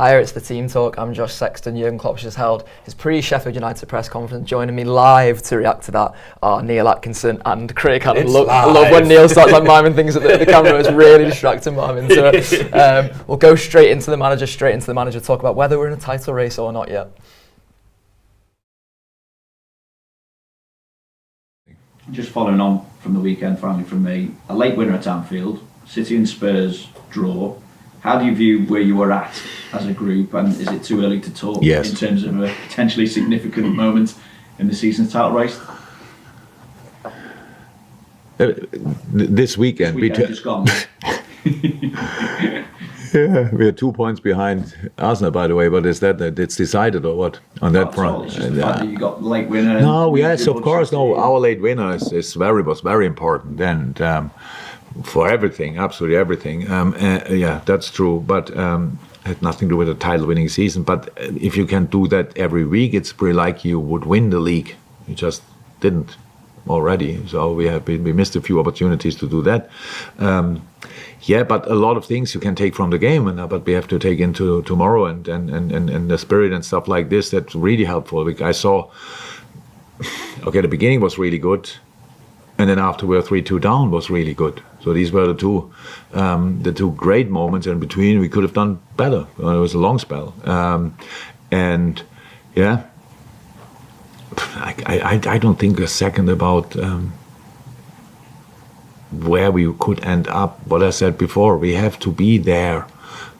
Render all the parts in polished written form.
Hi, it's the Team Talk. I'm Josh Sexton. Jurgen Klopp just held his pre-Sheffield United press conference. Joining me live to react to that are Neil Atkinson and Craig Hannan. I love when Neil starts like miming things at the camera. It's really distracting what I'm into. We'll go straight into the manager, talk about whether we're in a title race or not yet. Just following on from the weekend, finally from me, a late winner at Anfield, City and Spurs draw. How do you view where you were at as a group, and is it too early to talk in terms of a potentially significant moment in the season's title race? This weekend just gone. Yeah, we are 2 points behind Arsenal, by the way. But is that it's decided or what on that front? It's just the fact that you got late winner. No, yes, of course. No, our late winner was very important, and for everything, absolutely everything. Yeah, that's true. But had nothing to do with a title-winning season. But if you can do that every week, it's pretty like you would win the league. You just didn't already. So we missed a few opportunities to do that. Yeah, but a lot of things you can take from the game, but we have to take into tomorrow and the spirit and stuff like this. That's really helpful. I saw, the beginning was really good, and then after we were 3-2 down was really good. So these were the two great moments. And in between, we could have done better. It was a long spell, and yeah, I don't think a second about. Where we could end up. What I said before, we have to be there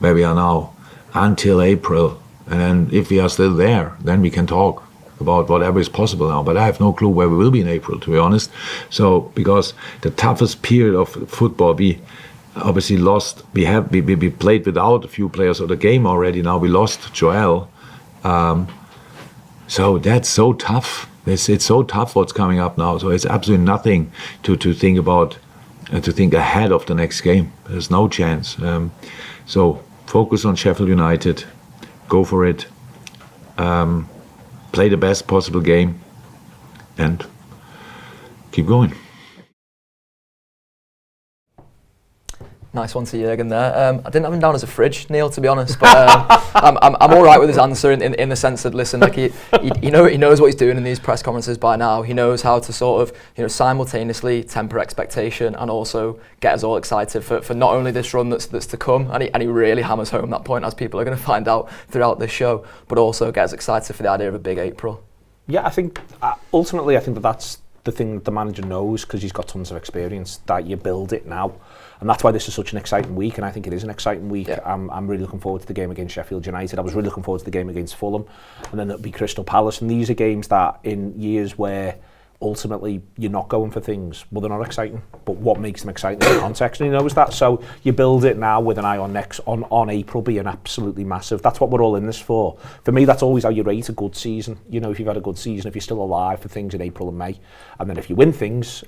where we are now until April, and if we are still there, then we can talk about whatever is possible now. But I have no clue where we will be in April, to be honest. So because the toughest period of football, we obviously lost. We played without a few players of the game already. Now we lost Joel, so that's so tough. It's so tough what's coming up now. So it's absolutely nothing to think about. To think ahead of the next game. There's no chance. So focus on Sheffield United, go for it, play the best possible game, and keep going. Nice one to Jurgen there. I didn't have him down as a fridge, Neil, to be honest, but I'm all right with his answer in the sense that, listen, like he knows what he's doing in these press conferences by now. He knows how to sort of simultaneously temper expectation and also get us all excited for not only this run that's to come, and he really hammers home that point, as people are going to find out throughout this show, but also get us excited for the idea of a big April. Yeah, I think ultimately that's the thing that the manager knows, because he's got tons of experience, that you build it now. And that's why this is such an exciting week, and I think it is an exciting week. Yeah. I'm really looking forward to the game against Sheffield United. I was really looking forward to the game against Fulham, and then it'll be Crystal Palace. And these are games that, in years where ultimately you're not going for things, well, they're not exciting. But what makes them exciting is the context, and he knows that. So you build it now with an eye on April being absolutely massive. That's what we're all in this for. For me, that's always how you rate a good season. You know, if you've had a good season, if you're still alive for things in April and May. And then if you win things,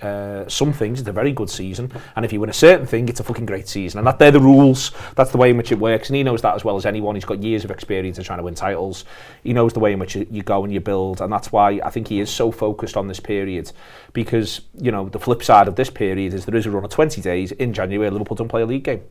some things, it's a very good season. And if you win a certain thing, it's a fucking great season. And they're the rules. That's the way in which it works. And he knows that as well as anyone. He's got years of experience in trying to win titles. He knows the way in which you go and you build. And that's why I think he is so focused on this period. Because, you know, the flip side of this period is there is a run of 20 days in January. Liverpool don't play a league game.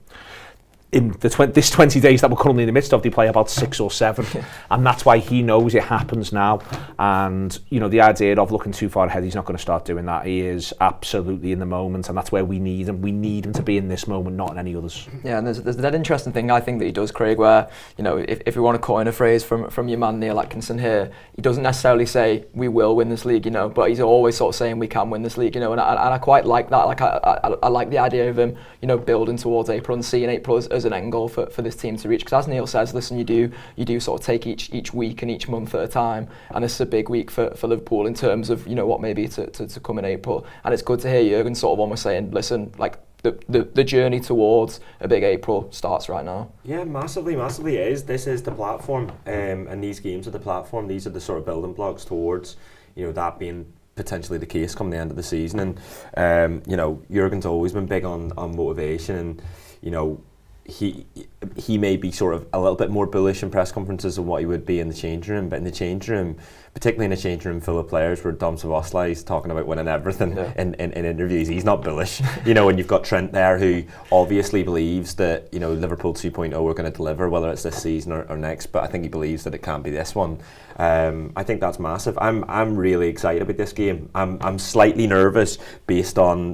In this 20 days that we're currently in the midst of, they play about 6 or 7. And that's why he knows it happens now. And, you know, the idea of looking too far ahead, he's not going to start doing that. He is absolutely in the moment, and that's where we need him. We need him to be in this moment, not in any others. Yeah, and there's that interesting thing, I think, that he does, Craig, where, you know, if we want to coin a phrase from your man Neil Atkinson here, he doesn't necessarily say, we will win this league, you know, but he's always sort of saying we can win this league, you know, and I quite like that. Like, I like the idea of him, you know, building towards April and seeing April as an end goal for this team to reach, because as Neil says, listen, you do sort of take each week and each month at a time, and this is a big week for Liverpool in terms of, you know, what maybe to come in April. And it's good to hear Jurgen sort of almost saying, listen, like the journey towards a big April starts right now. Yeah, massively it is. This is the platform, and these games are the platform. These are the sort of building blocks towards, you know, that being potentially the case come the end of the season. And you know, Jurgen's always been big on motivation, and, you know, he may be sort of a little bit more bullish in press conferences than what he would be in the changing room, but in the changing room, particularly in a changing room full of players where Dom Szoboszlai is talking about winning everything in interviews, he's not bullish. You know, when you've got Trent there who obviously believes that, you know, Liverpool 2.0 are going to deliver, whether it's this season or next, but I think he believes that it can't be this one. I think that's massive. I'm really excited about this game. I'm slightly nervous based on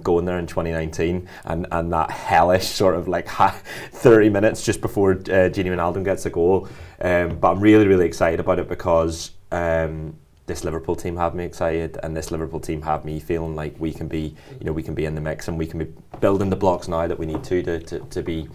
going there in 2019 and that hellish sort of like 30 minutes just before Gini Wijnaldum gets a goal. But I'm really, really excited about it because this Liverpool team have me excited, and this Liverpool team have me feeling like we can be in the mix, and we can be building the blocks now that we need to be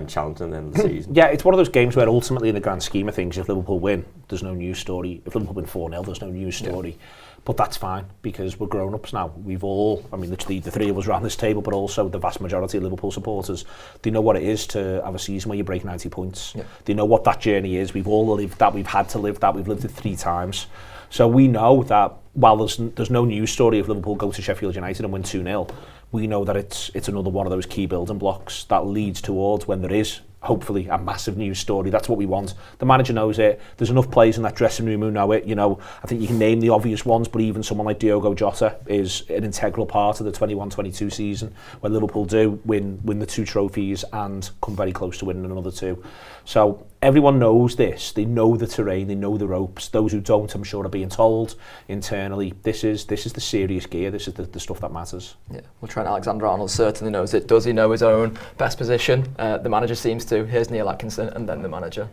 challenging in the season. Yeah, it's one of those games where ultimately in the grand scheme of things, if Liverpool win, there's no news story. If Liverpool win 4-0, there's no news story. But that's fine, because we're grown-ups now. We've all, I mean, literally the three of us around this table, but also the vast majority of Liverpool supporters, they know what it is to have a season where you break 90 points. Yeah. They know what that journey is. We've all lived that. We've had to live that. We've lived it 3 times. So we know that while there's no news story if Liverpool go to Sheffield United and win 2-0, we know that it's another one of those key building blocks that leads towards when there is hopefully a massive news story. That's what we want. The manager knows it. There's enough players in that dressing room who know it. You know, I think you can name the obvious ones, but even someone like Diogo Jota is an integral part of the 21-22 season when Liverpool do win the 2 trophies and come very close to winning another 2. So everyone knows this. They know the terrain. They know the ropes. Those who don't, I'm sure, are being told internally. This is the serious gear. This is the stuff that matters. Yeah. Well, Trent Alexander-Arnold certainly knows it. Does he know his own best position? The manager seems to. Here's Neil Atkinson and then the manager.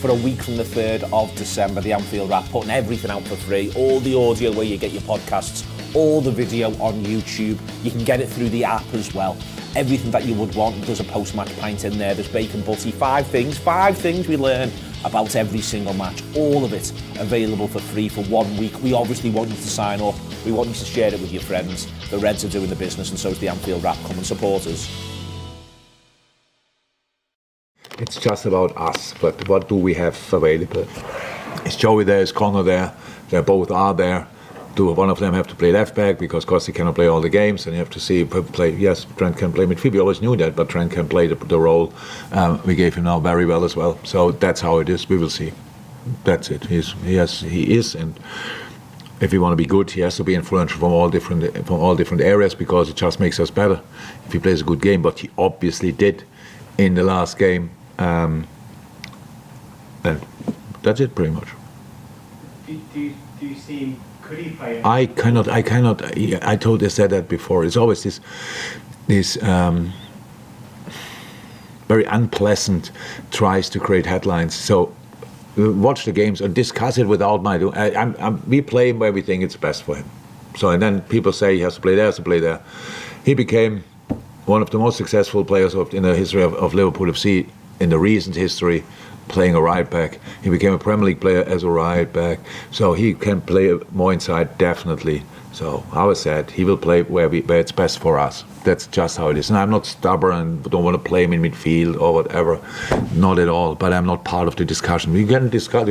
For a week from the 3rd of December, the Anfield Wrap putting everything out for free. All the audio where you get your podcasts, all the video on YouTube. You can get it through the app as well. Everything that you would want. There's a post-match pint in there. There's bacon butty. 5 things we learn about every single match. All of it available for free for 1 week. We obviously want you to sign up. We want you to share it with your friends. The Reds are doing the business, and so is the Anfield Wrap. Come and support us. It's just about us, but what do we have available? Is Joey there? Is Connor there? They both are there. Do one of them have to play left back because Costa cannot play all the games, and you have to see play. Yes, Trent can play midfield. We always knew that, but Trent can play the role. We gave him now very well as well. So that's how it is. We will see. That's it. He is, and if we want to be good, he has to be influential from all different areas because it just makes us better if he plays a good game. But he obviously did in the last game. And that's it pretty much. Do you see, could he play? I cannot. I totally said that before. It's always this very unpleasant tries to create headlines. So watch the games or discuss it without my. We play where we think it's best for him. So and then people say he has to play there, has to play there. He became one of the most successful players in the history of Liverpool FC. In the recent history, playing a right back. He became a Premier League player as a right back, so he can play more inside, definitely. So I said he will play where it's best for us. That's just how it is. And I'm not stubborn and don't want to play him in midfield or whatever, not at all. But I'm not part of the discussion. We can discuss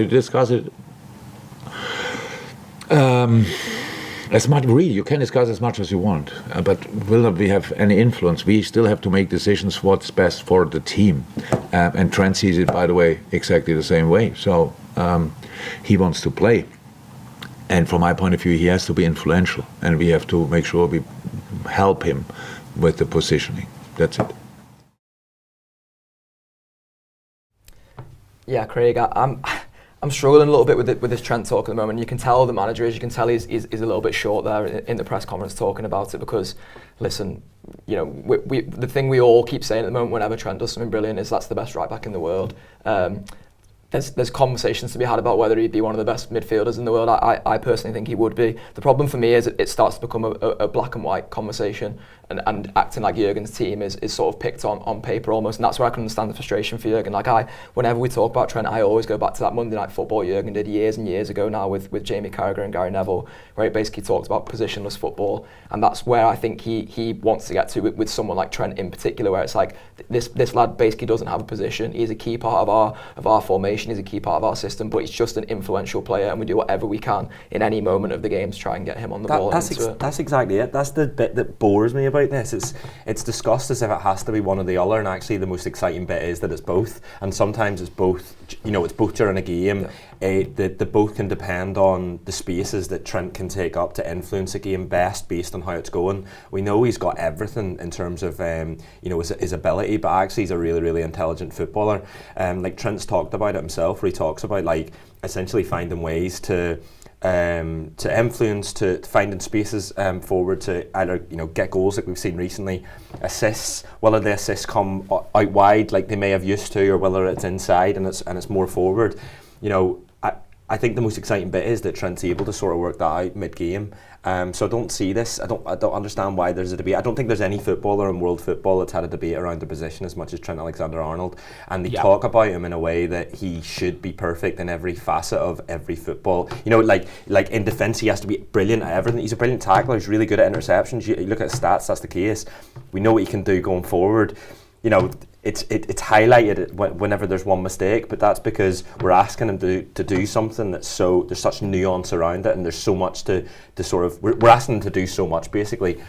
it. As much, really, you can discuss as much as you want, but will we have any influence? We still have to make decisions what's best for the team. And Trent sees it, by the way, exactly the same way. So he wants to play. And from my point of view, he has to be influential. And we have to make sure we help him with the positioning. That's it. Yeah, Craig, I'm struggling a little bit with this Trent talk at the moment. You can tell the manager is. You can tell he's a little bit short there in the press conference talking about it because, listen, you know, the thing we all keep saying at the moment whenever Trent does something brilliant is that's the best right back in the world. There's conversations to be had about whether he'd be one of the best midfielders in the world. I personally think he would be. The problem for me is it starts to become a black and white conversation and acting like Jurgen's team is sort of picked on paper almost, and that's where I can understand the frustration for Jurgen. Like whenever we talk about Trent, I always go back to that Monday Night Football Jurgen did years and years ago now with Jamie Carragher and Gary Neville, where he basically talked about positionless football, and that's where I think he wants to get to with someone like Trent in particular, where it's like this lad basically doesn't have a position. He's a key part of our formation. information. He's a key part of our system, but he's just an influential player, and we do whatever we can in any moment of the game to try and get him on the ball. That's exactly it. That's the bit that bores me about this. It's discussed as if it has to be one or the other, and actually the most exciting bit is that it's both. And sometimes it's both. It's both during a game. The both can depend on the spaces that Trent can take up to influence a game best based on how it's going. We know he's got everything in terms of his ability, but actually he's a really, really intelligent footballer. Like Trent's talked about it himself, where he talks about like essentially finding ways to influence, to finding spaces forward to either get goals like we've seen recently, assists, whether the assists come out wide like they may have used to, or whether it's inside and it's more forward. I think the most exciting bit is that Trent's able to sort of work that out mid-game. So I don't see this. I don't understand why there's a debate. I don't think there's any footballer in world football that's had a debate around the position as much as Trent Alexander-Arnold. And they talk about him in a way that he should be perfect in every facet of every football. Like in defence, he has to be brilliant at everything. He's a brilliant tackler. He's really good at interceptions. You look at his stats, that's the case. We know what he can do going forward. It's highlighted whenever there's one mistake, but that's because we're asking him to do something that's there's such nuance around it, and there's so much to sort of we're asking him to do so much basically.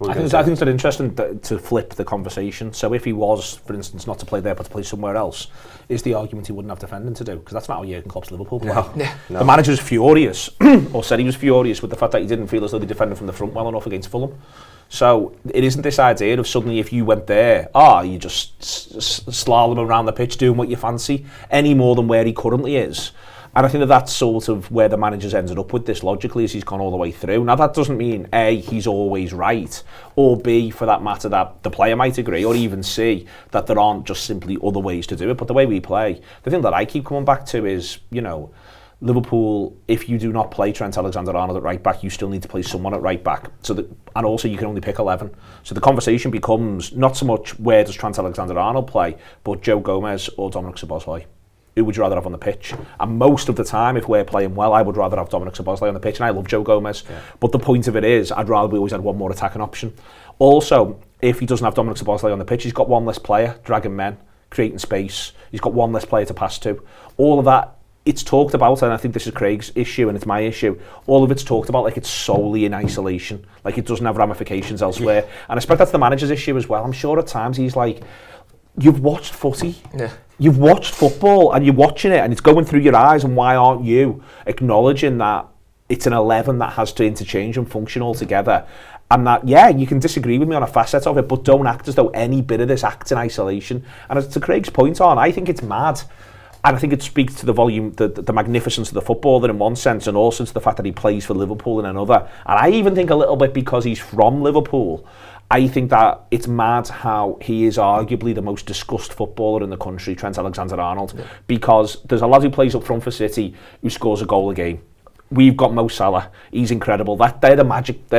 I think it's interesting to flip the conversation. So if he was, for instance, not to play there but to play somewhere else, is the argument he wouldn't have defending to do? Because that's not how Jurgen Klopp's Liverpool play. No. The manager was furious, or said he was furious with the fact that he didn't feel as though they defended from the front well enough against Fulham. So it isn't this idea of suddenly if you went there, you just slalom around the pitch doing what you fancy, any more than where he currently is. And I think that's sort of where the manager's ended up with this logically, as he's gone all the way through. Now that doesn't mean A, he's always right, or B, for that matter, that the player might agree, or even C, that there aren't just simply other ways to do it. But the way we play, the thing that I keep coming back to is, Liverpool, if you do not play Trent Alexander-Arnold at right back, you still need to play someone at right back. And also you can only pick 11. So the conversation becomes not so much where does Trent Alexander-Arnold play, but Joe Gomez or Dominic Szoboszlai. Who would you rather have on the pitch? And most of the time, if we're playing well, I would rather have Dominic Szoboszlai on the pitch, and I love Joe Gomez. Yeah. But the point of it is, I'd rather we always had one more attacking option. Also, if he doesn't have Dominic Szoboszlai on the pitch, he's got one less player, dragging men, creating space. He's got one less player to pass to. All of that, it's talked about, and I think this is Craig's issue and it's my issue, all of it's talked about like it's solely in isolation, like it doesn't have ramifications elsewhere. And I expect that's the manager's issue as well. I'm sure at times he's like, you've watched footy, you've watched football, and you're watching it and it's going through your eyes, and why aren't you acknowledging that it's an 11 that has to interchange and function all together? And that, you can disagree with me on a facet of it, but don't act as though any bit of this acts in isolation. And as to Craig's point on, I think it's mad. And I think it speaks to the volume, the magnificence of the footballer in one sense, and also to the fact that he plays for Liverpool in another. And I even think a little bit because he's from Liverpool, I think that it's mad how he is arguably the most discussed footballer in the country, Trent Alexander-Arnold, because there's a lad who plays up front for City who scores a goal a game. We've got Mo Salah. He's incredible. They're the magic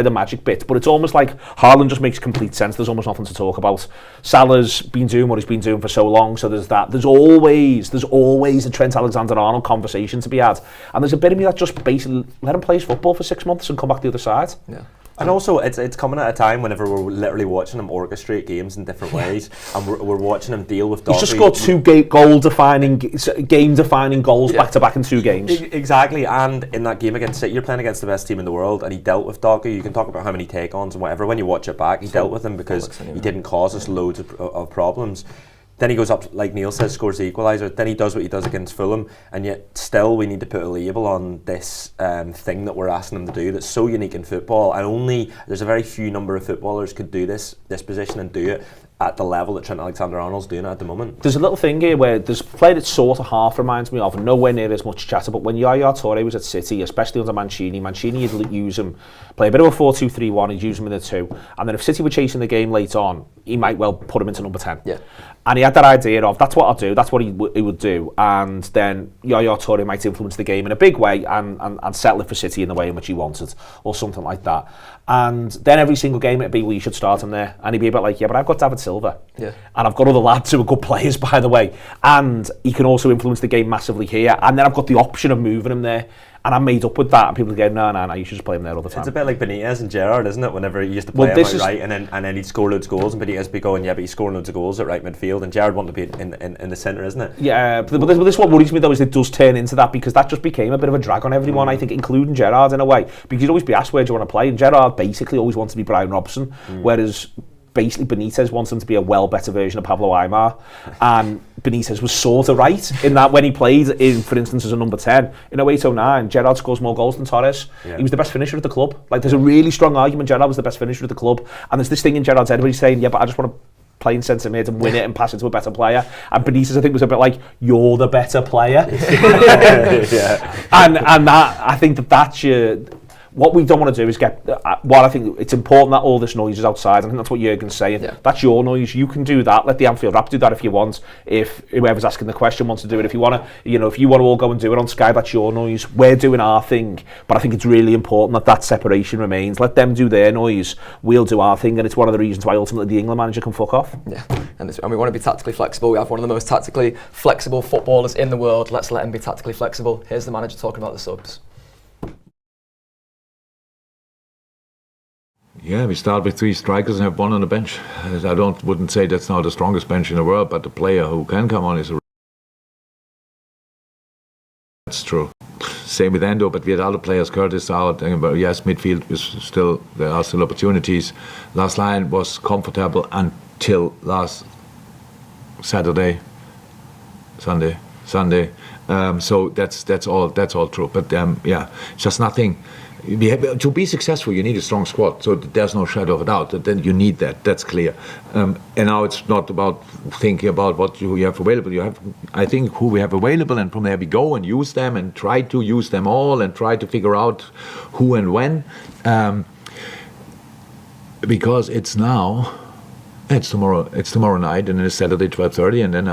bit. But it's almost like Haaland just makes complete sense. There's almost nothing to talk about. Salah's been doing what he's been doing for so long, so there's that. There's always a Trent Alexander-Arnold conversation to be had. And there's a bit of me that just basically let him play his football for 6 months and come back the other side. Yeah. And also, it's coming at a time whenever we're literally watching him orchestrate games in different ways, and we're watching him deal with. He's just scored two game-defining goals back-to-back in 2 games. Exactly, and in that game against City, you're playing against the best team in the world, and he dealt with Dogu. You can talk about how many take-ons and whatever. When you watch it back, he dealt with him because he didn't cause us loads of problems. Then he goes up, like Neil says, scores the equaliser. Then he does what he does against Fulham, and yet still we need to put a label on this thing that we're asking him to do that's so unique in football. And only there's a very few number of footballers could do this position and do it at the level that Trent Alexander-Arnold's doing it at the moment. There's a little thing here where there's a player that sort of half reminds me of, and nowhere near as much chatter, but when Yaya Toure was at City, especially under Mancini would use him, play a bit of a 4-2-3-1, he'd use him in the 2, and then if City were chasing the game late on, he might well put him into number 10. Yeah. And he had that idea of, that's what I'll do, that's what he would do, and then Yaya Toure might influence the game in a big way and settle it for City in the way in which he wanted, or something like that. And then every single game it'd be, well, you should start him there. And he'd be a bit like, but I've got David Silva. Yeah. And I've got other lads who are good players, by the way. And he can also influence the game massively here. And then I've got the option of moving him there. And I'm made up with that, and people are going, no, you should just play him there all the time. It's a bit like Benitez and Gerrard, isn't it? Whenever he used to play him out right, and then he'd score loads of goals, and Benitez would be going, yeah, but he's scoring loads of goals at right midfield, and Gerrard wanted to be in the centre, isn't it? Yeah, but this what worries me though, is it does turn into that, because that just became a bit of a drag on everyone, I think, including Gerrard in a way, because you'd always be asked where do you want to play, and Gerrard basically always wants to be Brian Robson, whereas basically Benitez wants him to be a better version of Pablo Aimar, and Benitez was sort of right in that when he played in, for instance, as a number 10 in 08-09, Gerrard scores more goals than Torres. He was the best finisher at the club. Like, there's a really strong argument Gerrard was the best finisher at the club, and there's this thing in Gerrard's head where he's saying, yeah, but I just want to play in centre mid and win it and pass it to a better player. And Benitez, I think, was a bit like, you're the better player. And that, I think that's your... What we don't want to do is get... While I think it's important that all this noise is outside, I think that's what Jurgen's saying. Yeah. That's your noise. You can do that. Let the Anfield Wrap do that if you want. If whoever's asking the question wants to do it. If you want to, if you want to all go and do it on Sky, that's your noise. We're doing our thing. But I think it's really important that separation remains. Let them do their noise. We'll do our thing. And it's one of the reasons why ultimately the England manager can fuck off. Yeah. And we want to be tactically flexible. We have one of the most tactically flexible footballers in the world. Let's let him be tactically flexible. Here's the manager talking about the subs. Yeah, we start with 3 strikers and have 1 on the bench. I wouldn't say that's now the strongest bench in the world, but the player who can come on is that's true. Same with Endo, but we had other players. Curtis out. Yes, midfield is still, there are still opportunities. Last line was comfortable until last Sunday. So that's all true. But just nothing. To be successful, you need a strong squad. So there's no shadow of a doubt. Then you need that. That's clear. And now it's not about thinking about what you have available. You have, I think, who we have available, and from there we go and use them and try to use them all and try to figure out who and when. Because it's tomorrow night, and then it's Saturday 12:30, and then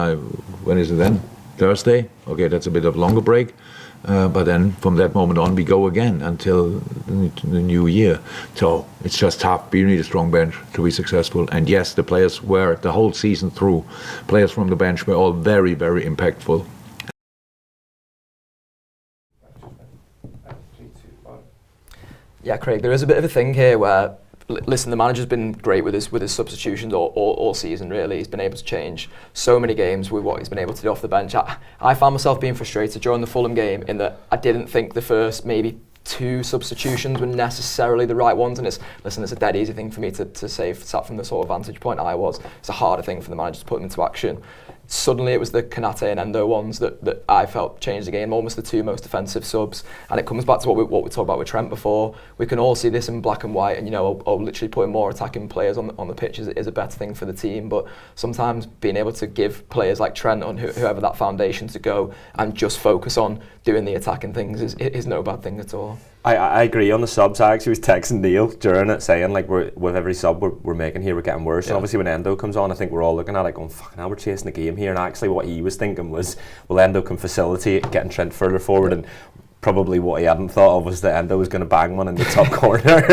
when is it then? Thursday. Okay, that's a bit of a longer break. But then from that moment on we go again until the new year. So it's just tough. You need a strong bench to be successful. And yes, the players were the whole season through. Players from the bench were all very, very impactful. Yeah, Craig, there is a bit of a thing here where, listen, the manager's been great with his substitutions all season, really. He's been able to change so many games with what he's been able to do off the bench. I found myself being frustrated during the Fulham game in that I didn't think the first maybe 2 substitutions were necessarily the right ones. And it's a dead easy thing for me to say, sat from the sort of vantage point I was. It's a harder thing for the manager to put them into action. Suddenly it was the Konate and Endo ones that I felt changed the game, almost the 2 most offensive subs. And it comes back to what we talked about with Trent before. We can all see this in black and white, and literally putting more attacking players on the pitch is a better thing for the team. But sometimes being able to give players like Trent or whoever that foundation to go and just focus on doing the attacking things is no bad thing at all. I agree on the subs. I actually was texting Neil during it saying, like, with every sub we're making here, we're getting worse. Yeah. And obviously when Endo comes on, I think we're all looking at it going, fucking hell, we're chasing the game here. And actually what he was thinking was, well, Endo can facilitate getting Trent further forward, and probably what he hadn't thought of was that Endo was going to bang one in the top corner.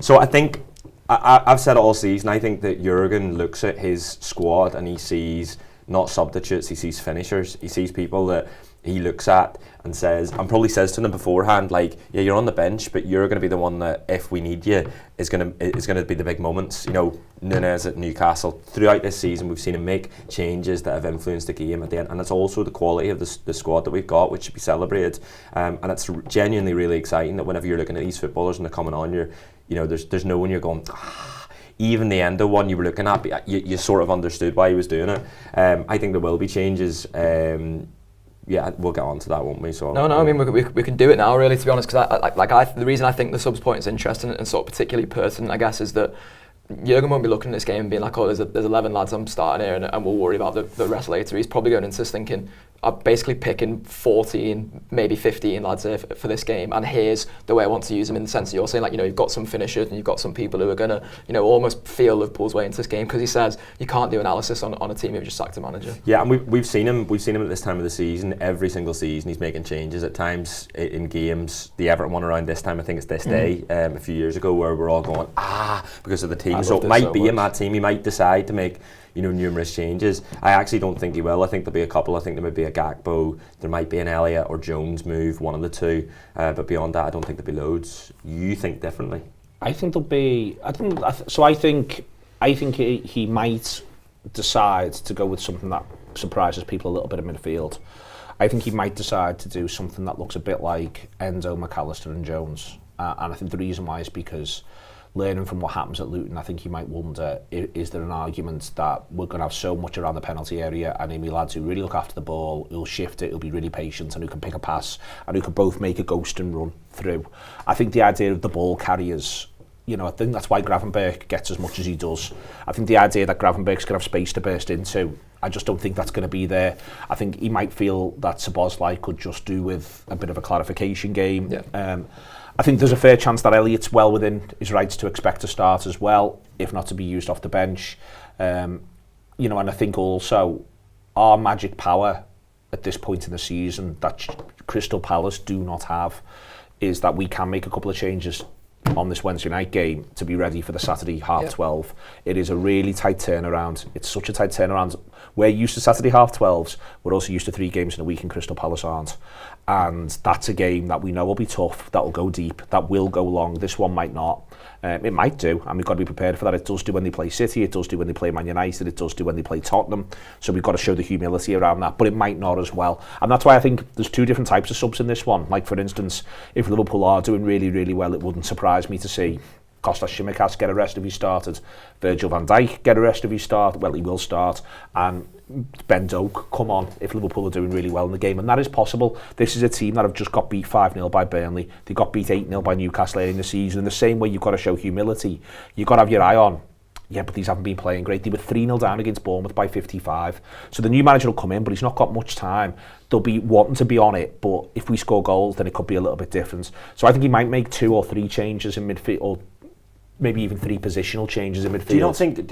So I think, I've said it all season, I think that Jurgen looks at his squad and he sees not substitutes, he sees finishers, he sees people that he looks at and says, and probably says to them beforehand, like, yeah, you're on the bench, but you're going to be the one that, if we need you, is going to be the big moments. Nunez at Newcastle, throughout this season, we've seen him make changes that have influenced the game at the end, and it's also the quality of the squad that we've got, which should be celebrated. And it's genuinely really exciting that whenever you're looking at these footballers and they're coming on, there's no one you're going, even the Endo one you were looking at, but you sort of understood why he was doing it. I think there will be changes. Yeah, we'll get on to that, won't we? So no, I mean we can do it now, really, to be honest, because the reason I think the subs point is interesting and sort of particularly pertinent, I guess, is that Jurgen won't be looking at this game and being like, oh, there's 11 lads I'm starting here and we'll worry about the rest later. He's probably going into this thinking, I'm basically picking 14, maybe 15 lads here for this game, and here's the way I want to use them, in the sense that you're saying, like, you've got some finishers and you've got some people who are going to, almost feel Liverpool's way into this game, because he says you can't do analysis on a team who've just sacked a manager. Yeah, and we've seen him at this time of the season, every single season he's making changes at times in games. The Everton one around this time, I think it's this day, a few years ago, where we're all going, because of the team. So it might be a mad team. He might decide to make numerous changes. I actually don't think he will. I think there'll be a couple. I think there might be a Gakpo, there might be an Elliott or Jones move, one of the two. But beyond that, I don't think there'll be loads. You think differently? I think there'll be. I think he might decide to go with something that surprises people a little bit in midfield. I think he might decide to do something that looks a bit like Endo, McAllister and Jones. And I think the reason why is because learning from what happens at Luton, I think he might wonder, is there an argument that we're going to have so much around the penalty area and Amy lads who really look after the ball, who'll shift it, who'll be really patient and who can pick a pass and who can both make a ghost and run through. I think the idea of the ball carriers, I think that's why Gravenberch gets as much as he does. I think the idea that Gravenberch's going to have space to burst into, I just don't think that's going to be there. I think he might feel that Szoboszlai could just do with a bit of a clarification game. Yeah. I think there's a fair chance that Elliott's well within his rights to expect to start as well, if not to be used off the bench. And I think also our magic power at this point in the season that Crystal Palace do not have is that we can make a couple of changes on this Wednesday night game to be ready for the Saturday 12:30. It is a really tight turnaround. It's such a tight turnaround. We're used to Saturday 12:30. We're also used to 3 games in a week, and Crystal Palace aren't. And that's a game that we know will be tough, that will go deep, that will go long. This one might not. It might do, and we've got to be prepared for that. It does do when they play City, it does do when they play Man United, it does do when they play Tottenham. So we've got to show the humility around that, but it might not as well. And that's why I think there's 2 different types of subs in this one. Like, for instance, if Liverpool are doing really, really well, it wouldn't surprise me to see Kostas Tsimikas get a rest if he started, Virgil van Dijk get a rest if he started, well, he will start, and Ben Doak come on if Liverpool are doing really well in the game, and that is possible. This is a team that have just got beat 5-0 by Burnley. They got beat 8-0 by Newcastle early in the season. In the same way, you've got to show humility. You've got to have your eye on, but these haven't been playing great. They were 3-0 down against Bournemouth by 55. So the new manager will come in, but he's not got much time. They'll be wanting to be on it, but if we score goals, then it could be a little bit different. So I think he might make 2 or 3 changes in midfield, or maybe even 3 positional changes in midfield. Do you not think,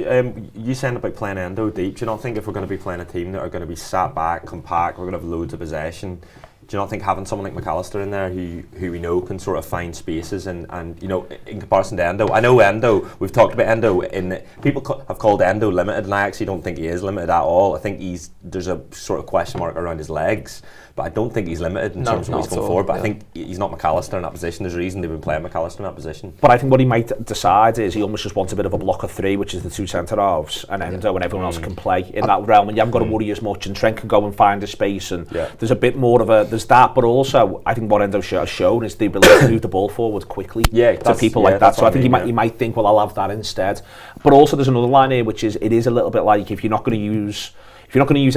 you said about playing Endo deep, do you not think if we're going to be playing a team that are going to be sat back, compact, we're going to have loads of possession, do you not think having someone like McAllister in there who we know can sort of find spaces and in comparison to Endo, I know Endo, we've talked about Endo, people have called Endo limited, and I actually don't think he is limited at all. I think there's a sort of question mark around his legs, but I don't think he's limited in terms of what he's going forward. But I think he's not McAllister in that position. There's a reason they've been playing McAllister in that position. But I think what he might decide is he almost just wants a bit of a block of 3, which is the 2 centre-halves, and Endo and everyone else can play in that realm, and you haven't got to worry as much, and Trent can go and find a space, and there's a bit more of there's that, but also I think what Endo has shown is the ability to move the ball forward quickly to people like that. So I think he might think, well, I'll have that instead. But also there's another line here, which is it is a little bit like if you're not going to use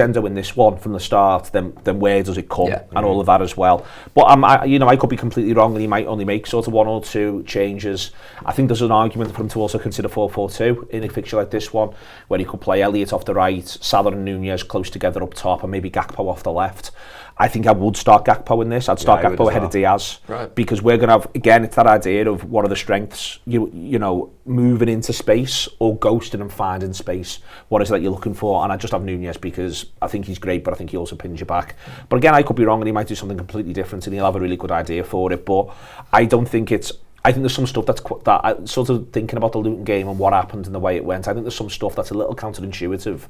Endo in this one from the start, then where does it come, and all of that as well. But I could be completely wrong, and he might only make sort of 1 or 2 changes. I think there's an argument for him to also consider 4-4-2 in a fixture like this one, where he could play Elliott off the right, Salah and Nunez close together up top, and maybe Gakpo off the left. I think I would start Gakpo in this. I'd start Gakpo ahead of Diaz, because we're going to have, again, it's that idea of what are the strengths, moving into space or ghosting and finding space. What is it that you're looking for? And I just have Nunez because I think he's great, but I think he also pins you back. But again, I could be wrong, and he might do something completely different, and he'll have a really good idea for it. But I don't think I think there's some stuff that I sort of thinking about the Luton game and what happened and the way it went. I think there's some stuff that's a little counterintuitive,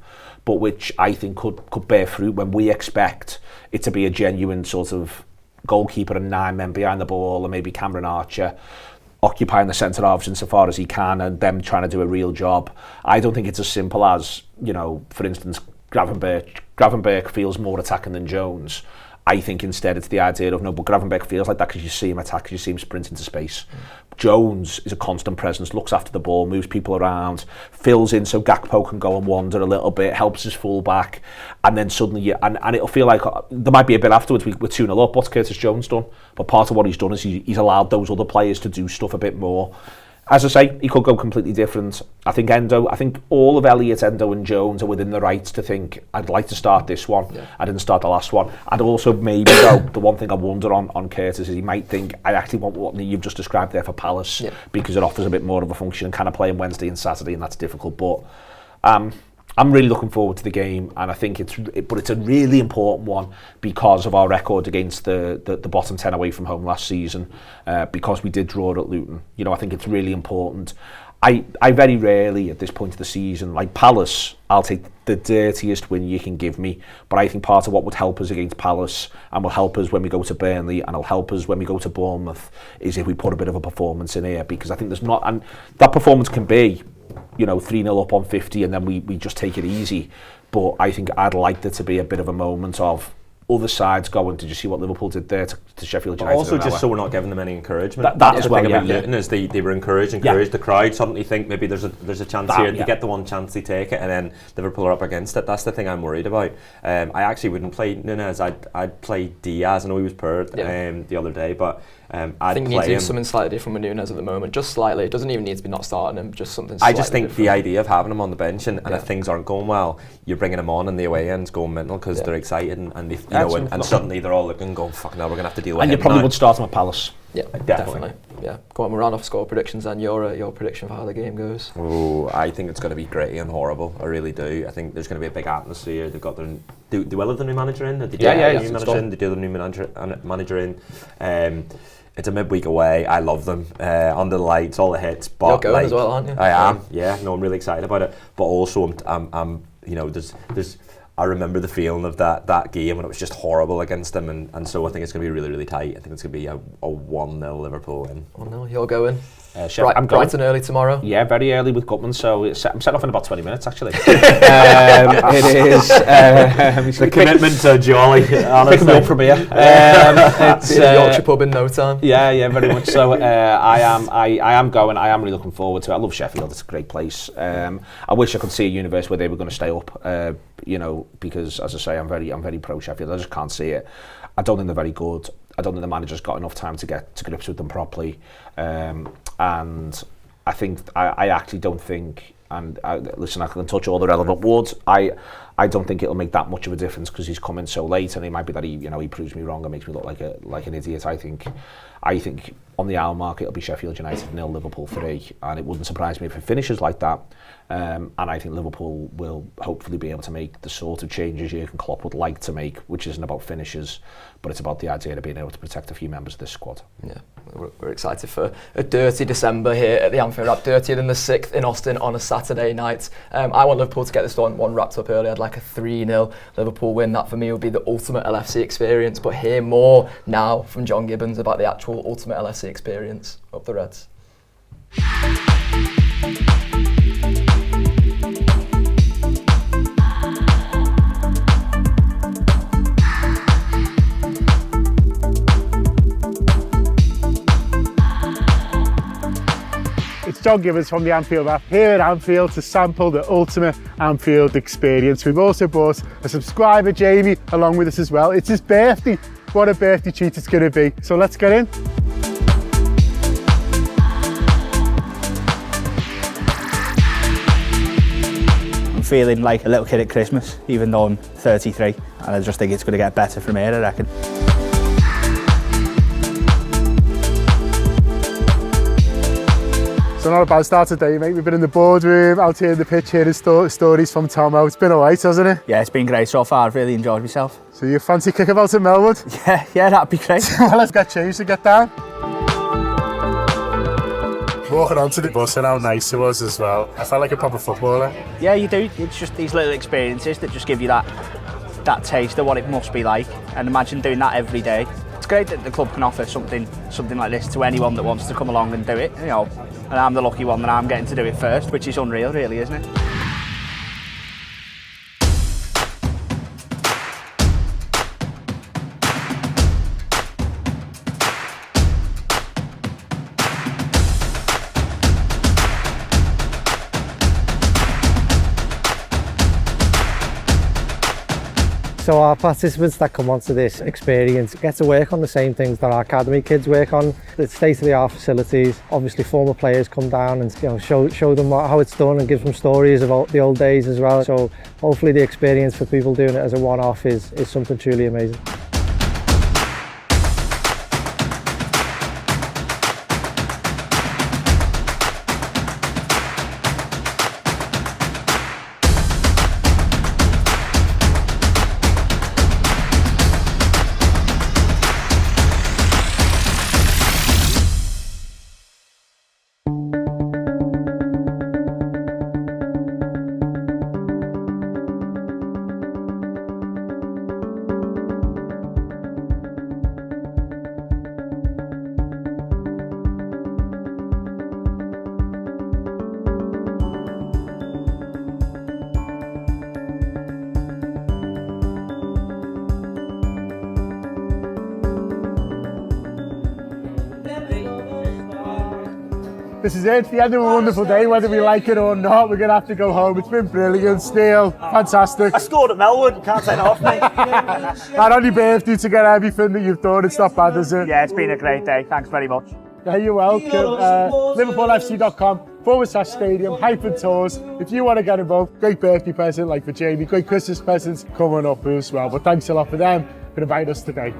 but which I think could bear fruit when we expect it to be a genuine sort of goalkeeper and 9 men behind the ball, and maybe Cameron Archer occupying the centre halves insofar as he can, and them trying to do a real job. I don't think it's as simple as, for instance, Gravenberch feels more attacking than Jones. I think instead it's the idea of, but Gravenberch feels like that because you see him attack, because you see him sprint into space. Jones is a constant presence, looks after the ball, moves people around, fills in so Gakpo can go and wander a little bit, helps his full back, and then suddenly, and it'll feel like there might be a bit afterwards, we're 2-0 up, what's Curtis Jones done? But part of what he's done is he's allowed those other players to do stuff a bit more. As I say, he could go completely different. I think all of Elliott, Endo and Jones are within the rights to think, I'd like to start this one. I didn't start the last one. I'd also maybe though, the one thing I wonder on Curtis is he might think, I actually want what you've just described there for Palace, because it offers a bit more of a function and kind of playing Wednesday and Saturday, and that's difficult. But I'm really looking forward to the game, and I think it's a really important one because of our record against the bottom 10 away from home last season, because we did draw at Luton. I think it's really important. I very rarely at this point of the season, like Palace, I'll take the dirtiest win you can give me, but I think part of what would help us against Palace and will help us when we go to Burnley and will help us when we go to Bournemouth is if we put a bit of a performance in here, because I think there's not, and that performance can be, 3-0 up on 50 and then we just take it easy, but I think I'd like there to be a bit of a moment of other sides going. Did you see what Liverpool did there to Sheffield United? Also, just so we're not giving them any encouragement. That as well. The thing about Luton is they were encouraged. The crowd suddenly think maybe there's a chance here. They get the one chance, they take it, and then Liverpool are up against it. That's the thing I'm worried about. I actually wouldn't play Nunez. I'd play Diaz. I know he was paired the other day, but I think you need to do something slightly different with Nunez at the moment, just slightly. It doesn't even need to be not starting him, just something slightly I just think different. The idea of having him on the bench and if things aren't going well, you're bringing him on and the away end's going mental because they're excited and they, and suddenly they're all looking, going, fuck, now we're going to have to deal with it. And you probably would start him at Palace. Yeah, definitely. Yeah, go on, we'll round off score predictions and your prediction for how the game goes. Oh, I think it's going to be gritty and horrible. I really do. I think there's going to be a big atmosphere. They've got their do well have the new manager in? They do the new manager in. It's a midweek away. I love them. Under the lights, all the hits. But you're going as well, aren't you? I am. Yeah. No, I'm really excited about it. But also, I'm there's. I remember the feeling of that game when it was just horrible against them, and so I think it's going to be really, really tight. I think it's going to be a 1-0 Liverpool win. 1-0. You're going. I'm Brighton early tomorrow. Yeah, very early with Gutman, so I'm set off in about 20 minutes actually. It is the commitment to Jolly. Pick me up from here. It's Yorkshire pub in no time. Yeah, very much so. I am going. I am really looking forward to it. I love Sheffield. It's a great place. I wish I could see a universe where they were going to stay up. Because as I say, I'm very pro Sheffield. I just can't see it. I don't think they're very good. I don't think the manager's got enough time to get to grips with them properly. And I think I actually don't think. And listen, I can touch all the relevant words. I don't think it'll make that much of a difference because he's come in so late, and it might be that he proves me wrong and makes me look like an idiot. I think on the hour mark it'll be Sheffield United 0, Liverpool 3, and it wouldn't surprise me if it finishes like that. And I think Liverpool will hopefully be able to make the sort of changes Jurgen Klopp would like to make, which isn't about finishes, but it's about the idea of being able to protect a few members of this squad. Yeah, we're excited for a dirty December here at the Anfield Wrap, dirtier than the 6th in Austin on a Saturday night. I want Liverpool to get this one wrapped up early. I'd like a 3-0 Liverpool win. That for me would be the ultimate LFC experience, but hear more now from John Gibbons about the actual ultimate LFC experience. Up the Reds. It's John Gibbons from the Anfield Wrap here at Anfield to sample the ultimate Anfield experience. We've also brought a subscriber, Jamie, along with us as well. It's his birthday. What a birthday treat it's going to be. So let's get in. I'm feeling like a little kid at Christmas, even though I'm 33, and I just think it's going to get better from here, I reckon. So not a bad start today, mate. We've been in the boardroom, out here in the pitch, hearing stories from Tomo. It's been alright, hasn't it? Yeah, it's been great so far. I've really enjoyed myself. So you fancy kickabout at Melwood? Yeah, that'd be great. Well, let's get changed to get down. Walking onto the bus and how nice it was as well. I felt like a proper footballer. Yeah, you do. It's just these little experiences that just give you that taste of what it must be like. And imagine doing that every day. It's great that the club can offer something like this to anyone that wants to come along and do it, and I'm the lucky one that I'm getting to do it first, which is unreal really, isn't it? So our participants that come onto this experience get to work on the same things that our academy kids work on. The state-of-the-art facilities. Obviously former players come down and show them how it's done and give them stories about the old days as well. So hopefully the experience for people doing it as a one-off is something truly amazing. This is it, the end of a wonderful day, whether we like it or not. We're going to have to go home. It's been brilliant. Neil, fantastic. I scored at Melwood, can't take it off, mate. And on your birthday to get everything that you've done, it's not bad, is it? Yeah, it's been a great day. Thanks very much. Yeah, you're welcome. LiverpoolFC.com/stadium-tours. If you want to get involved, great birthday present like for Jamie, great Christmas presents coming up as well. But thanks a lot for them for inviting us today.